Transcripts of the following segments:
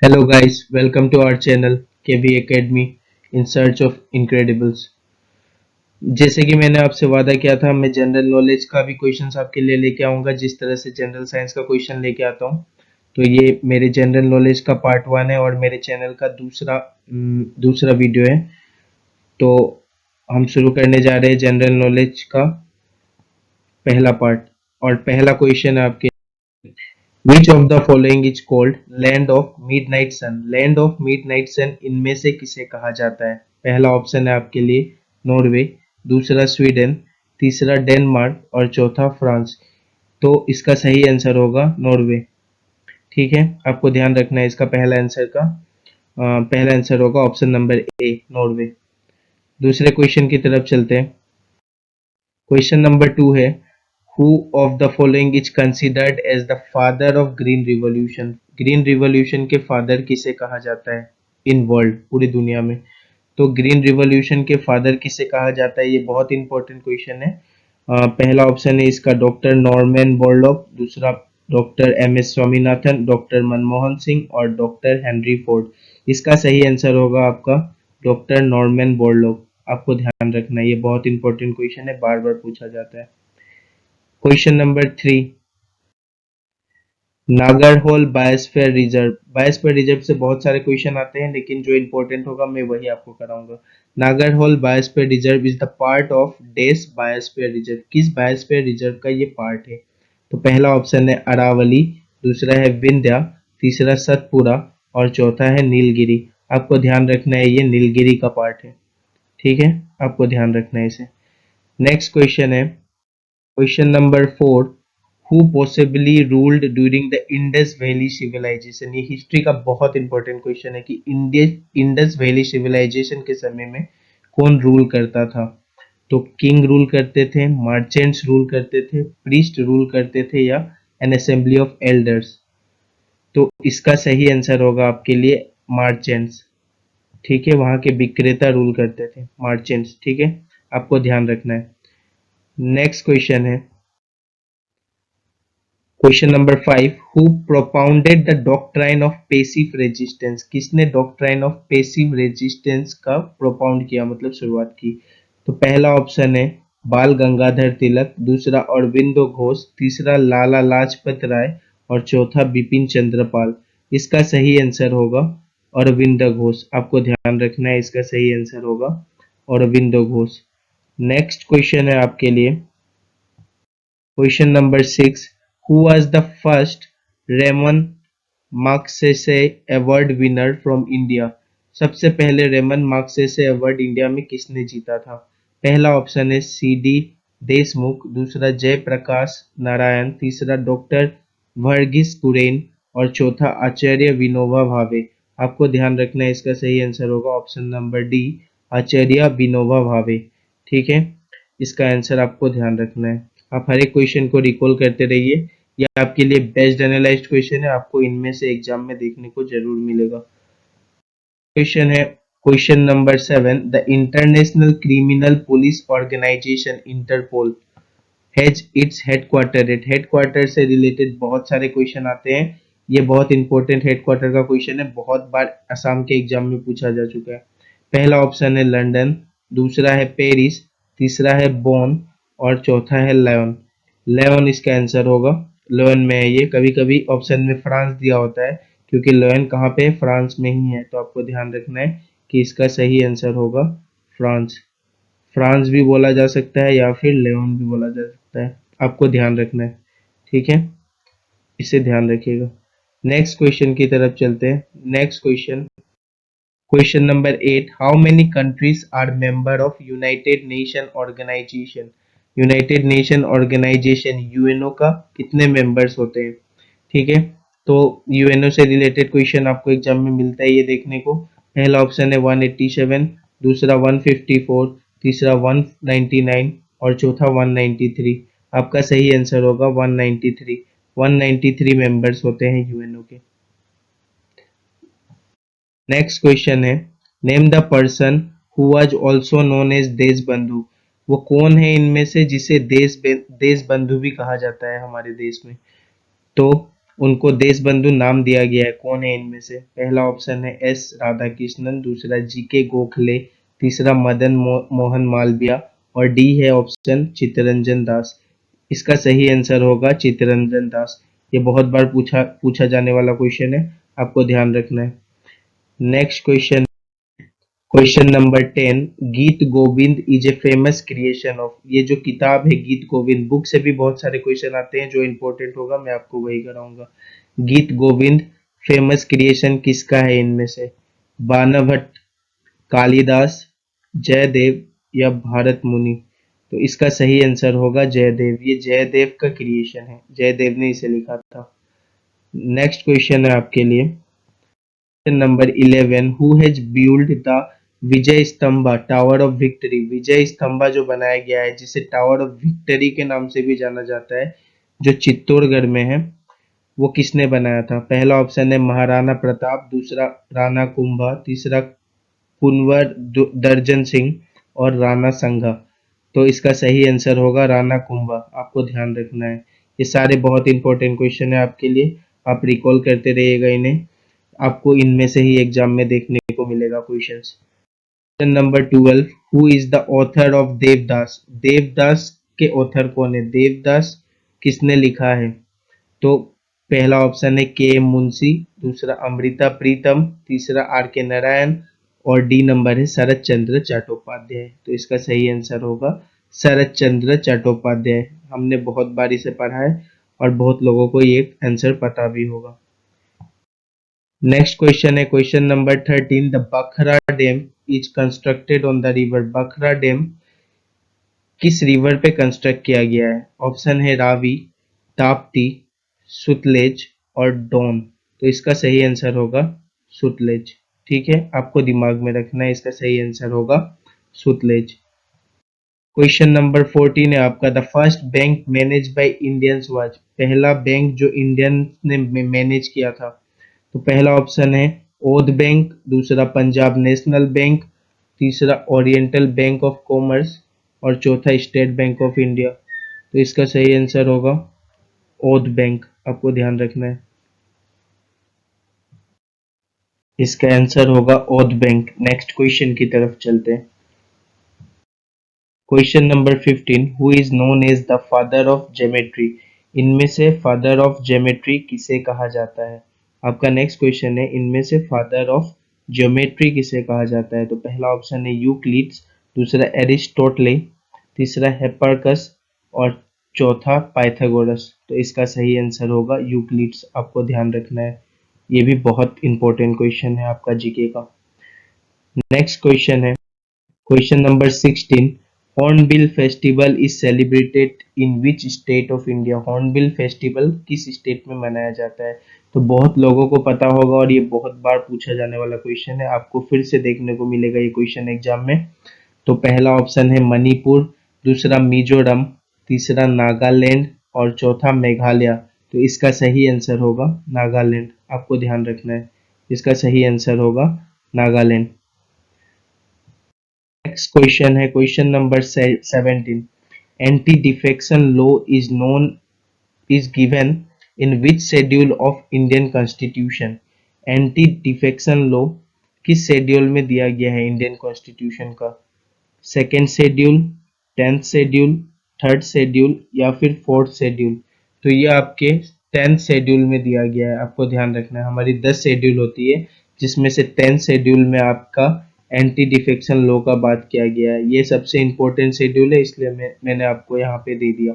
Hello guys, welcome to our channel KV Academy in search of incredibles। जैसे कि मैंने आपसे वादा किया था, मैं जनरल नॉलेज का भी क्वेश्चंस आपके लिए लेके आऊंगा जिस तरह से जनरल साइंस का क्वेश्चन लेके आता हूं। तो ये मेरे जनरल नॉलेज का पार्ट 1 है और मेरे चैनल का दूसरा वीडियो है। तो हम शुरू करने जा रहे हैं जनरल नॉलेज का पहला पार्ट। और पहला क्वेश्चन है आपके, Which of the following is called land of midnight sun? Land of midnight sun इनमें से किसे कहा जाता है? पहला ऑप्शन है आपके लिए नॉर्वे, दूसरा स्वीडन, तीसरा डेनमार्क और चौथा फ्रांस। तो इसका सही आंसर होगा नॉर्वे। ठीक है, आपको ध्यान रखना है इसका पहला आंसर होगा ऑप्शन नंबर ए, नॉर्वे। दूसरे क्वेश्चन की तरफ चलते हैं। क्वेश्चन नंबर 2 है, Who of the following is considered as the father of green revolution? Green revolution के फादर किसे कहा जाता है इन वर्ल्ड, पूरी दुनिया में? तो ग्रीन रिवॉल्यूशन के फादर किसे कहा जाता है, ये बहुत इंपॉर्टेंट क्वेश्चन है। पहला ऑप्शन है इसका डॉक्टर नॉर्मन बोरलॉग, दूसरा doctor M S Swaminathan, doctor Manmohan Singh और डॉक्टर हेनरी फोर्ड। इसका सही आंसर होगा आपका डॉक्टर नॉर्मन बोरलॉग। आपको ध्यान रखना है, ये बहुत इंपॉर्टेंट क्वेश्चन है, बार बार पूछा जाता है। Question number 3, Nagarhole biosphere reserve. Biosphere reserve से बहुत सारे क्वेश्चन आते हैं, लेकिन जो इंपॉर्टेंट होगा मैं वही आपको कराऊंगा। Nagarhole biosphere reserve is the part of this biosphere reserve. किस बायोस्फीयर रिजर्व का ये पार्ट है? तो पहला ऑप्शन है अरावली, दूसरा है विंध्या, तीसरा सतपुरा और चौथा है नीलगिरी। आपको ध्यान रखना है ये नीलगिरी का पार्ट है। ठीक है, आपको ध्यान रखना है इसे। नेक्स्ट क्वेश्चन है question number 4, who possibly ruled during the Indus valley civilisation. ये हिस्ट्री का बहुत इंपॉर्टेंट क्वेश्चन है कि इंडस वैली सिविलाइजेशन के समय में कौन रूल करता था? तो किंग रूल करते थे, मर्चेंट्स रूल करते थे, प्रीस्ट रूल करते थे या एन असेंबली ऑफ एल्डर्स? तो इसका सही आंसर होगा आपके लिए मर्चेंट्स। ठीक है, वहां के विक्रेता रूल करते थे, मर्चेंट्स। ठीक है, आपको ध्यान रखना है। नेक्स्ट क्वेश्चन है question number 5, who propounded the doctrine of passive resistance. किसने डॉक्ट्राइन ऑफ पैसिव रेजिस्टेंस का प्रोपाउंड किया, मतलब शुरुआत की? तो पहला ऑप्शन है बाल गंगाधर तिलक, दूसरा अरविंदो घोष, तीसरा लाला लाजपत राय और चौथा बिपिन चंद्र पाल। इसका सही आंसर होगा अरविंदो घोष। आपको ध्यान रखना है, इसका सही आंसर होगा अरविंदो घोष। नेक्स्ट क्वेश्चन है आपके लिए question number 6, who was the first Ramon Magsaysay award winner from India. सबसे पहले रेमन मार्क्सेसे अवार्ड इंडिया में किसने जीता था? पहला ऑप्शन है सी डी देशमुख, दूसरा जयप्रकाश नारायण, तीसरा डॉक्टर वर्गीस कुरियन और चौथा आचार्य विनोबा भावे। आपको ध्यान रखना है, इसका सही आंसर होगा ऑप्शन नंबर डी, आचार्य विनोबा भावे। ठीक है, इसका आंसर आपको ध्यान रखना है। आप हर एक क्वेश्चन को रिकॉल करते रहिए, ये आपके लिए बेस्ट एनालाइज्ड क्वेश्चन है, आपको इनमें से एग्जाम में देखने को जरूर मिलेगा। क्वेश्चन है question number 7, the international criminal police organisation Interpol has its headquarter at. Headquarter से रिलेटेड बहुत सारे क्वेश्चन आते हैं, ये बहुत इंपॉर्टेंट हेडक्वार्टर का क्वेश्चन है, बहुत बार असम के एग्जाम में पूछा जा चुका है। पहला ऑप्शन है लंदन, दूसरा है पेरिस, तीसरा है बोन और चौथा है लयोन। लयोन इसका आंसर होगा, लयोन में है ये। कभी कभी ऑप्शन में फ्रांस दिया होता है, क्योंकि लयोन कहाँ पे है, फ्रांस में ही है। तो आपको ध्यान रखना है कि इसका सही आंसर होगा फ्रांस। फ्रांस भी बोला जा सकता है या फिर लेओन भी बोला जा सकता है, आपको ध्यान रखना है। ठीक है, इसे ध्यान रखिएगा। नेक्स्ट क्वेश्चन की तरफ चलते हैं। Next question question number 8, how many countries are member of United Nation Organisation. United Nation Organisation UNO का कितने मेंबर्स होते हैं? ठीक है, तो यूएनओ से रिलेटेड क्वेश्चन आपको एग्जाम में मिलता है, ये देखने को। पहला ऑप्शन है 187, दूसरा 154, तीसरा 199 और चौथा 193। आपका सही आंसर होगा 193। 193 मेंबर्स होते हैं यूएनओ के। नेक्स्ट क्वेश्चन है, name the person who was also known as Deshbandhu. वो कौन है इनमें से जिसे देश बंधु भी कहा जाता है हमारे देश में? तो उनको देश बंधु नाम दिया गया है, कौन है इनमें से? पहला ऑप्शन है एस राधा कृष्णन, दूसरा जी के गोखले, तीसरा मदन मोहन मालवीय और डी है ऑप्शन चित्तरंजन दास। इसका सही आंसर होगा चित्तरंजन दास। ये बहुत बार पूछा पूछा जाने वाला क्वेश्चन है, आपको ध्यान रखना है। नेक्स्ट क्वेश्चन, क्वेश्चन नंबर 10, गीत Govind is a famous creation of. ये जो किताब है गीत गोविंद, बुक से भी बहुत सारे क्वेश्चन आते हैं जो इंपॉर्टेंट होगा, मैं आपको वही कराऊंगा। गीत गोविंद फेमस क्रिएशन किसका है इनमें से? बाणभट्ट, कालिदास, जयदेव या भारत मुनि? तो इसका सही आंसर होगा जयदेव। ये जयदेव का क्रिएशन है, जयदेव ने इसे लिखा था। नेक्स्ट क्वेश्चन है आपके लिए, number 11, who has build the Vijay Stambha tower of victory. Vijay Stambha जो बनाया गया है, जिसे टावर ऑफ विक्ट्री के नाम से भी जाना जाता है, जो चित्तौड़गढ़ में है, वो किसने बनाया था? पहला ऑप्शन है महाराणा प्रताप, दूसरा राणा कुंभा, तीसरा कुंवर दर्जन सिंह और राणा संघा। तो इसका सही आंसर होगा राणा कुंभा। आपको ध्यान रखना है, ये सारे बहुत इंपॉर्टेंट क्वेश्चन है आपके लिए, आप रिकॉल करते रहिएगा इन्हें, आपको इनमें से ही एग्जाम में देखने को मिलेगा questions. Question number 12, who is the author of Devdas. Devdas के ऑथर कौन है? देवदास किसने लिखा है? तो पहला ऑप्शन है के एम मुंशी, दूसरा अमृता प्रीतम, तीसरा आर के नारायण और डी नंबर है शरत चंद्र चट्टोपाध्याय। तो इसका सही आंसर होगा शरत चंद्र चट्टोपाध्याय। हमने बहुत बार इसे पढ़ा है और बहुत लोगों को ये आंसर पता भी होगा। नेक्स्ट क्वेश्चन है question number 13, the Bakhra dam is constructed on the river. Bakhra dam किस रिवर पे कंस्ट्रक्ट किया गया है? ऑप्शन है रावी, ताप्ती, सुतलेज और डॉन। तो इसका सही आंसर होगा सुतलेज। ठीक है, आपको दिमाग में रखना है, इसका सही आंसर होगा सुतलेज। क्वेश्चन नंबर 14 है आपका, the first bank manage by Indians was. पहला बैंक जो इंडियन ने मैनेज किया था, तो पहला ऑप्शन है ओद बैंक, दूसरा पंजाब नेशनल बैंक, तीसरा ओरिएंटल बैंक ऑफ कॉमर्स और चौथा स्टेट बैंक ऑफ इंडिया। तो इसका सही आंसर होगा ओद बैंक। आपको ध्यान रखना है, इसका आंसर होगा ओद बैंक। नेक्स्ट क्वेश्चन की तरफ चलते हैं। Question number 15, who is known as the father of geometry. इनमें से फादर ऑफ ज्योमेट्री किसे कहा जाता है? आपका नेक्स्ट क्वेश्चन है, इनमें से फादर ऑफ ज्योमेट्री किसे कहा जाता है? तो पहला ऑप्शन है यूक्लिड्स, दूसरा एरिस्टोटले, तीसरा हिप्पार्कस और चौथा पाइथागोरस। तो इसका सही आंसर होगा यूक्लिड्स। आपको ध्यान रखना है, ये भी बहुत इंपॉर्टेंट क्वेश्चन है आपका जीके का। नेक्स्ट क्वेश्चन है question number 16, hornbill festival is celebrated in which state of India. Hornbill festival किस स्टेट में मनाया जाता है? तो बहुत लोगों को पता होगा और ये बहुत बार पूछा जाने वाला क्वेश्चन है, आपको फिर से देखने को मिलेगा ये क्वेश्चन एग्जाम में। तो पहला ऑप्शन है मणिपुर, दूसरा मिजोरम, तीसरा नागालैंड और चौथा मेघालय। तो इसका सही आंसर होगा नागालैंड। आपको ध्यान रखना है, इसका सही आंसर होगा नागालैंड। नेक्स्ट क्वेश्चन है question number 17, anti defection law is known is given in which schedule of Indian constitution. Anti defection law किस शेड्यूल में दिया गया है इंडियन कॉन्स्टिट्यूशन का? Second schedule, 10th schedule, third schedule या फिर फोर्थ शेड्यूल? तो ये आपके 10th शेड्यूल में दिया गया है। आपको ध्यान रखना है, हमारी 10 शेड्यूल होती है जिसमें से 10th शेड्यूल में आपका एंटी डिफेक्शन लॉ का बात किया गया है। ये सबसे इंपॉर्टेंट शेड्यूल है, इसलिए मैंने आपको यहाँ पे दे दिया।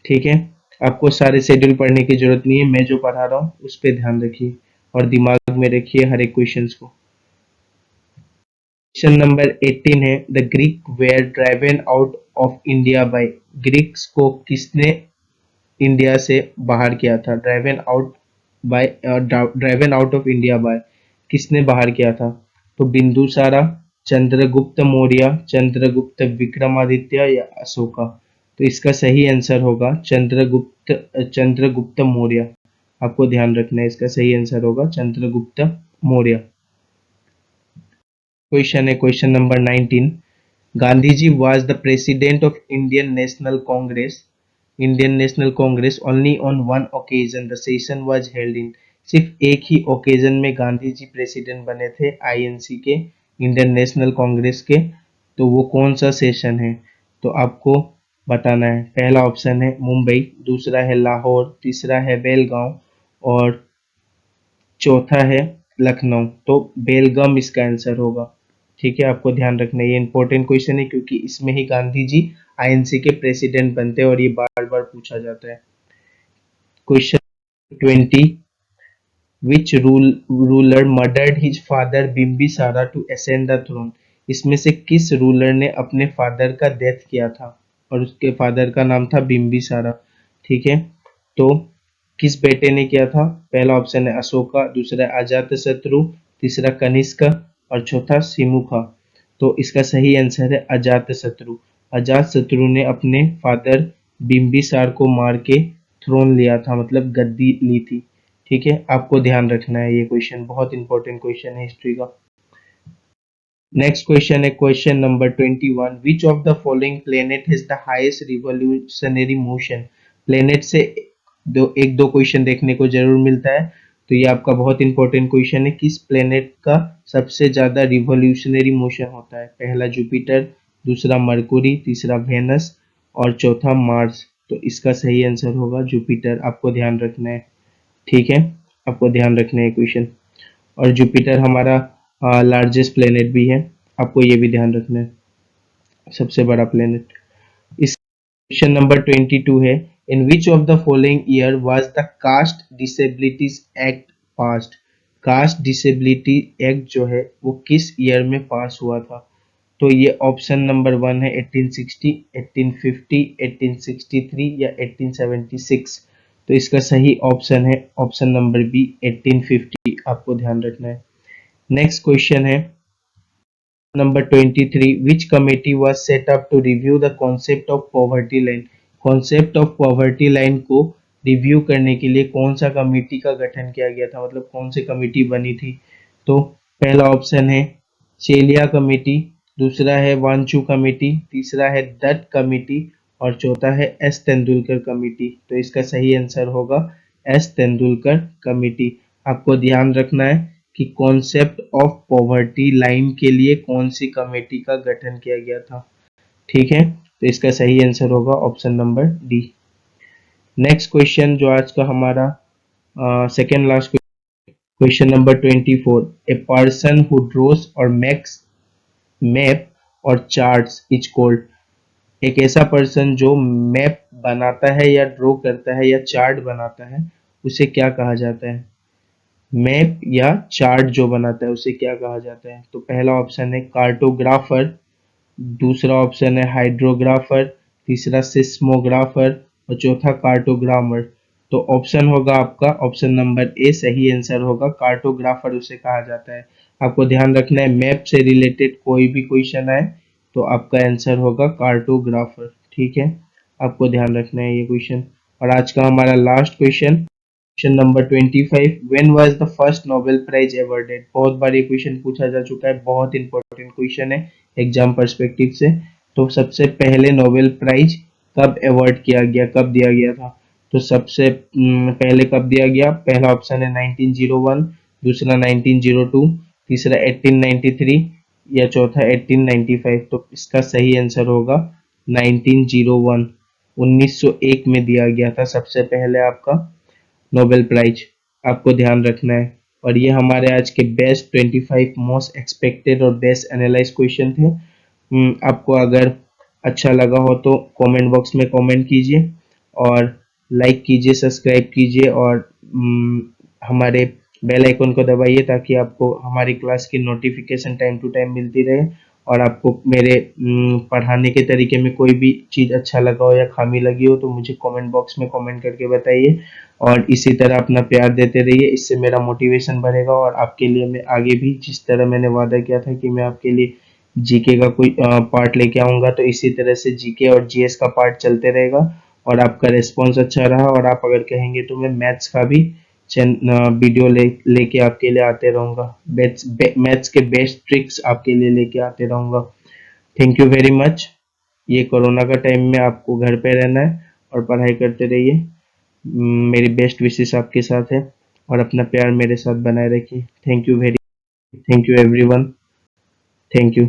ठीक है, आपको सारे शेड्यूल पढ़ने की जरूरत नहीं है, मैं जो पढ़ा रहा हूँ उस पर ध्यान रखिए और दिमाग में रखिए हर एक क्वेश्चन को। क्वेश्चन नंबर 18 है, the Greek were driven out of India by. Greeks को किसने इंडिया से बाहर किया था? Driven out by, driven out of India by किसने बाहर किया था? तो बिंदुसारा, चंद्रगुप्त मौर्य, चंद्रगुप्त विक्रमादित्य या अशोका? तो इसका सही आंसर होगा चंद्रगुप्त मौर्य। आपको ध्यान रखना है, इसका सही आंसर होगा चंद्रगुप्त मौर्य। क्वेश्चन है question number 19, Gandhi ji was the president of Indian National Congress Indian National Congress only on one occasion the session was held in. सिर्फ एक ही ओकेजन में गांधी जी प्रेसिडेंट बने थे आईएनसी के, इंडियन नेशनल कांग्रेस के। तो वो कौन सा सेशन है, तो आपको बताना है। पहला ऑप्शन है मुंबई, दूसरा है लाहौर, तीसरा है बेलगांव और चौथा है लखनऊ। तो बेलगाम इसका आंसर होगा। ठीक है, आपको ध्यान रखना है, ये इंपॉर्टेंट क्वेश्चन है क्योंकि इसमें ही गांधी जी आईएनसी के प्रेसिडेंट बनते हैं और ये बार बार पूछा जाता है। Question 20, which ruler murdered his father Bimbisara to ascend the throne. इसमें से किस रूलर ने अपने फादर का डेथ किया था, और उसके फादर का नाम था बिम्बिसारा। ठीक है, तो किस बेटे ने किया था? पहला ऑप्शन है अशोका, दूसरा है अजातशत्रु, तीसरा कनिष्क और चौथा सिमुखा। तो इसका सही आंसर है अजातशत्रु। अजातशत्रु ने अपने फादर बिम्बिसार को मार के थ्रोन लिया था, मतलब गद्दी ली थी। ठीक है, आपको ध्यान रखना है, ये क्वेश्चन बहुत इंपॉर्टेंट क्वेश्चन है हिस्ट्री का। नेक्स्ट क्वेश्चन है question number 21, which of the following planet has the highest revolutionary motion. Planet से एक दो क्वेश्चन देखने को जरूर मिलता है, तो ये आपका बहुत इंपॉर्टेंट क्वेश्चन है। किस प्लेनेट का सबसे ज्यादा रिवोल्यूशनरी मोशन होता है? पहला जुपिटर, दूसरा मरकुरी, तीसरा वेनस और चौथा मार्स। तो इसका सही आंसर होगा जुपिटर, आपको ध्यान रखना है। ठीक है, आपको ध्यान रखना है क्वेश्चन। और जुपिटर हमारा लार्जेस्ट प्लेनेट भी है, आपको ये भी ध्यान रखना है, सबसे बड़ा प्लेनेट। इस क्वेश्चन नंबर 22 है, in which of the following year was the caste disabilities act passed. Caste disability act जो है वो किस ईयर में पास हुआ था? तो ये ऑप्शन नंबर 1 है 1860, 1850, 1863 या 1876। तो इसका सही ऑप्शन है ऑप्शन नंबर बी 1850, आपको ध्यान रखना है। नेक्स्ट क्वेश्चन है number 23, which committee was set up to review the concept of poverty line. Concept of poverty line को रिव्यू करने के लिए कौन सा कमेटी का गठन किया गया था, मतलब कौन सी कमेटी बनी थी? तो पहला ऑप्शन है चेलिया कमेटी, दूसरा है वांचू कमेटी, तीसरा है दत्त कमेटी और चौथा है एस तेंदुलकर कमेटी। तो इसका सही आंसर होगा एस तेंदुलकर कमेटी। आपको ध्यान रखना है कि कॉन्सेप्ट ऑफ पॉवर्टी लाइन के लिए कौन सी कमेटी का गठन किया गया था। ठीक है, तो इसका सही आंसर होगा option number D. Next question जो आज का हमारा second last question number 24, a person who ड्रोस और मेक्स मैप और चार्ट्स इज कॉल्ड। एक ऐसा पर्सन जो मैप बनाता है या ड्रॉ करता है या चार्ट बनाता है, उसे क्या कहा जाता है? मैप या चार्ट जो बनाता है उसे क्या कहा जाता है? तो पहला ऑप्शन है कार्टोग्राफर, दूसरा ऑप्शन है हाइड्रोग्राफर, तीसरा सिस्मोग्राफर और चौथा कार्टोग्रामर। तो ऑप्शन होगा आपका ऑप्शन नंबर ए सही आंसर होगा, कार्टोग्राफर उसे कहा जाता है। आपको ध्यान रखना है मैप से रिलेटेड कोई भी क्वेश्चन आए तो आपका आंसर होगा कार्टोग्राफर। ठीक है, आपको ध्यान रखना है ये क्वेश्चन। और आज का हमारा last question, question number 25, when was the first Nobel prize awarded. बहुत बार ये क्वेश्चन पूछा जा चुका है, बहुत इंपॉर्टेंट क्वेश्चन है एग्जाम पर्सपेक्टिव से। तो सबसे पहले नोबेल प्राइज कब अवॉर्ड किया गया, कब दिया गया था? तो सबसे पहले कब दिया गया? पहला ऑप्शन है 1901, दूसरा 1902, तीसरा 1893 या चौथा 1895। तो इसका सही आंसर होगा 1901, 1901 में दिया गया था सबसे पहले आपका नोबेल प्राइज, आपको ध्यान रखना है। और ये हमारे आज के बेस्ट 25 मोस्ट एक्सपेक्टेड और बेस्ट एनालाइज क्वेश्चन थे। आपको अगर अच्छा लगा हो तो कमेंट बॉक्स में कमेंट कीजिए और लाइक कीजिए, सब्सक्राइब कीजिए और हमारे बेल आइकन को दबाइए ताकि आपको हमारी क्लास की नोटिफिकेशन टाइम टू टाइम मिलती रहे। और आपको मेरे पढ़ाने के तरीके में कोई भी चीज़ अच्छा लगा हो या खामी लगी हो तो मुझे कमेंट बॉक्स में कमेंट करके बताइए। और इसी तरह अपना प्यार देते रहिए, इससे मेरा मोटिवेशन बढ़ेगा और आपके लिए मैं आगे भी जिस तरह मैंने वादा किया था कि मैं आपके लिए जीके का कोई पार्ट लेके आऊंगा, तो इसी तरह से जीके और जीएस का पार्ट चलते रहेगा। और आपका रिस्पॉन्स अच्छा रहा और आप अगर कहेंगे तो मैं मैथ्स का भी वीडियो लेके आपके लिए आते रहूंगा, मैथ्स के बेस्ट ट्रिक्स आपके लिए लेके आते रहूंगा। Thank you very much. ये कोरोना का टाइम में आपको घर पे रहना है और पढ़ाई करते रहिए। मेरी बेस्ट विशेस आपके साथ है और अपना प्यार मेरे साथ बनाए रखिए। Thank you everyone. Thank you.